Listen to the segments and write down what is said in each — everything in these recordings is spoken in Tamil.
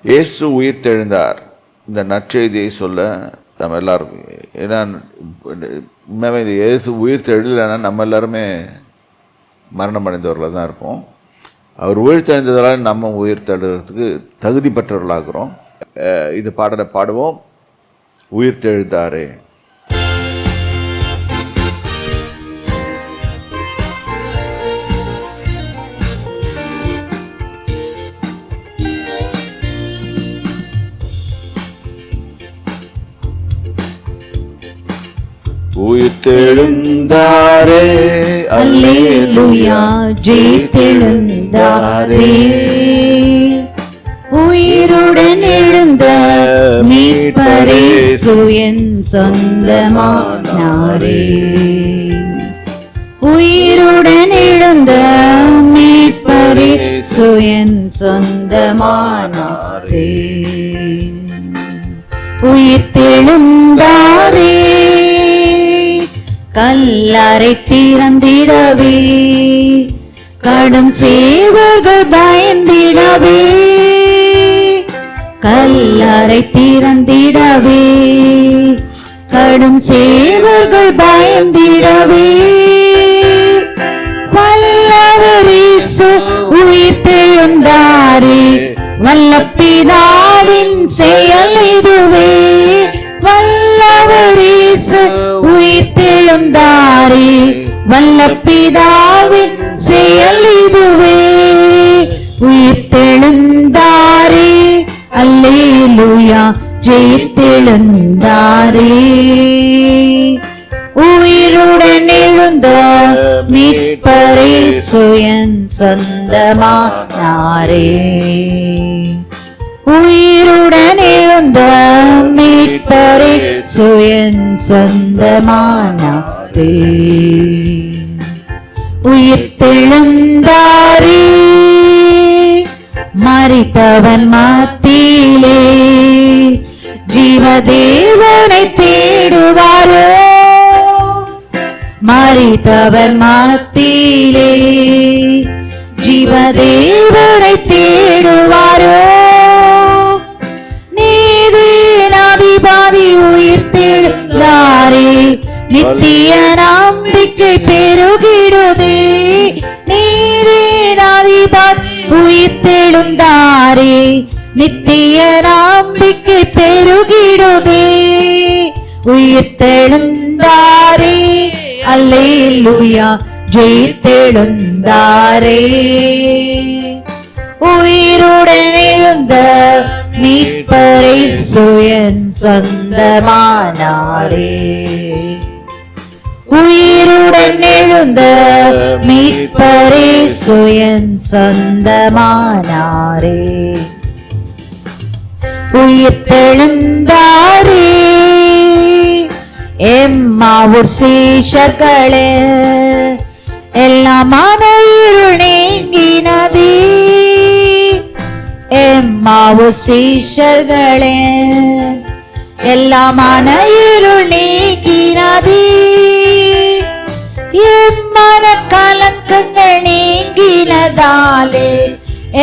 இயேசு உயிர் தெழுந்தார் இந்த நற்செய்தியை சொல்ல நம்ம எல்லாருக்கும், ஏன்னா உண்மையாகவே இந்த இயேசு உயிர் தெழலைன்னா நம்ம எல்லாருமே மரணம் அடைந்தவர்களாக தான் இருப்போம். அவர் உயிர் தெழுந்ததால் நம்ம உயிர் தெழுறதுக்கு தகுதி பெற்றவர்களாகிறோம். இது பாடலை பாடுவோம். உயிர் தெழுந்தாரே. உயிர்த்தெழுந்தாரே, அல்லேலூயா, ஜெயித்தெழுந்தாரே. உயிருடன் எழுந்த மீட்பரேசு என் சொந்தமானாரே. உயிருடன் எழுந்த மீட்பரேசு என் சொந்தமானாரே. உயிர்த்தெழுந்தாரே, கல்லறை திறந்திடவே, கடும் சேவர்கள் பயந்திடவே. கல்லறை திறந்திடவே, கடும் சேவர்கள் பயந்திடவே. வல்லவர் இயேசு உயிர்த்தெழுந்தாரே, வல்ல பிதாவின் செயல் இதுவே. வல்லவர் இயேசு உயிர்த்தெழுந்தாரே, வல்ல பிதாவின் செயல் இதுவே. உயிர்த்தெழுந்தாரே, அல்லேலூயா, ஜெயித்தெழுந்தாரே. உயிருடன் எழுந்த மீட்பரேசு என் சொந்தமானாரே. உயிருடன் எழுந்த மீட்பரேசு என் சொந்தமானாரே. உயிர்த்தெழுந்தாரே, மரித்தவன் மத்தியிலே ஜீவதேவனை தேடுவாரோ. மரித்தவன் மத்தியிலே ஜீவதேவனை தேடுவாரோ. நீதிநாதிபாதி உயிர்த்தெழுந்தாரே, நித்திய நம்பிக்கை பெருகிடுதே. நீதிநாதிபாதி உயிர்த்தெழுந்தாரே, நித்திய நம்பிக்கை பெருகிடுதே. உயிர்த்தெழுந்தாரே, அல்லேலூயா, ஜெயித்தெழுந்தாரே. உயிருடன் எழுந்த மீட்பரேசு என் சொந்தமானாரே. உயிருடன் எழுந்த மீட்பரேசு என் சொந்தமானாரே. உயிர்த்தெழுந்தாரே, எம்மாவூர் சீஷர்களே, எல்லாமான இருள் நீங்கினதே. எம்மாவூர் சீஷர்களே, எல்லாமான இருள் நீங்கினதே. எம்மன கலக்கங்கள் நீங்கினதாலே,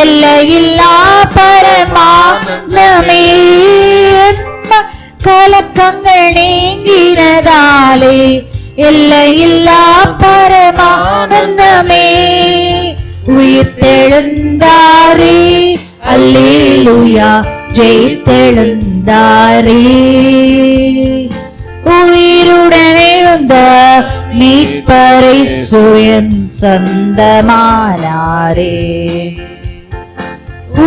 எல்லையில்லா பரமானந்தமே. கலக்கங்கள் நீங்கினதாலே, எல்லையில்லா பரமானந்தமே. உயிர்த்தெழுந்தாரே, அல்லேலூயா, ஜெயித்தெழுந்தாரே. உயிருடன் எழுந்த மீட்பரேசு என் சொந்தமானாரே.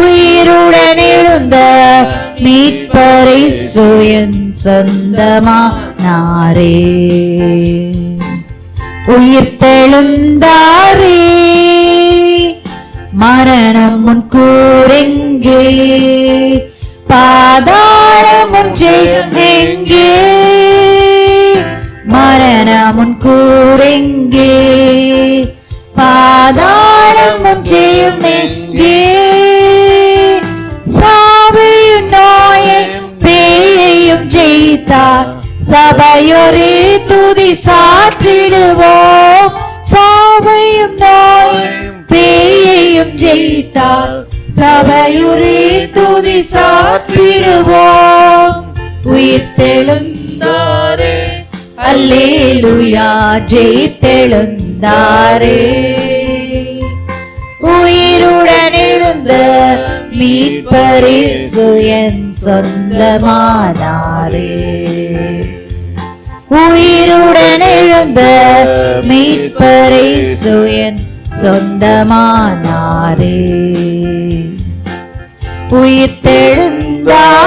உயிருடன் எழுந்த மீட்பரேசு என் சொந்தமானாரே. உயிர்த்தெழுந்தாரே, மரணம் முன் கூரெங்கே, பாதாளம் முன் ஜெயம் எங்கே. மரணம் முன் கூரெங்கே, பாதாளம் முன் ஜெயம் எங்கே. சாவையும் நோயையும் பேயையும் ஜெயித்தார், சபையொரே துதி சாற்றிடுவோம். சாவையும் நோயையும் பேயையும் ஜெயித்தார், சபையொரே துதி சாற்றிடுவோம். உயிர்த்தெழுந்தாரே, அல்லேலூயா, ஜெயித்தெழுந்தாரே. உயிருடன் எழுந்த மீட்பரிசு என் சொந்தமானாரே. உயிருடன் எழுந்த மீட்பரிசு என் சொந்தமானாரே. உயிர்த்தெழுந்தாரே,